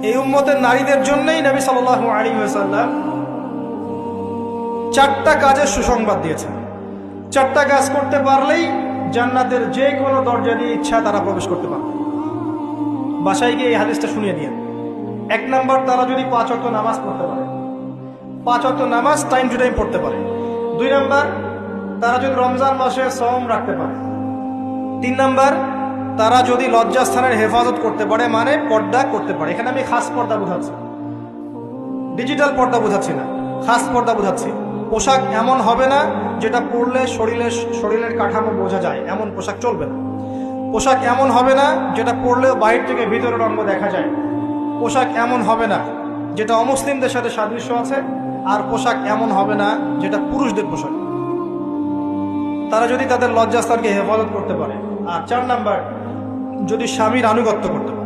এই উম্মতের নারীদের জন্যই নবী সাল্লাল্লাহু আলাইহি ওয়াসাল্লাম 4টা কাজের সুসংবাদ দিয়েছেন। 4টা কাজ করতে পারলেই জান্নাতের যে কোনো দরজা দিয়ে ইচ্ছা তারা প্রবেশ করতে পারবে। বাসায় গিয়ে এই হাদিসটা শুনিয়ে দিয়ে। 1 নাম্বার, তারা যদি 5 ওয়াক্ত নামাজ পড়তে পারে, 5 ওয়াক্ত নামাজ টাইম টু টাইম পড়তে পারে। 2 নাম্বার, তারা যদি রমজান মাসে সওম রাখতে পারে। 3 নাম্বার, তারা যদি লজ্জাস্থানের হেফাজত করতে পারে, মানে পর্দা করতে পারে। এখানে আমি খাস পর্দা বোঝাচ্ছি, ডিজিটাল পর্দা বোঝাচ্ছি না, খাস পর্দা বোঝাচ্ছি। পোশাক এমন হবে না যেটা পরলে শরীরের কাঠামো বোঝা যায়, এমন পোশাক চলবে না। পোশাক এমন হবে না যেটা পরলেও বাইরে থেকে ভিতরের অঙ্গ দেখা যায়। পোশাক এমন হবে না যেটা অমুসলিমদের সাথে সাদৃশ্য আছে। আর পোশাক এমন হবে না যেটা পুরুষদের পোশাক। তারা যদি তাদের লজ্জাস্থানকে হেফাজত করতে পারে। আর 4 নাম্বার, যদি স্বামীর আনুগত্য করতে পারে।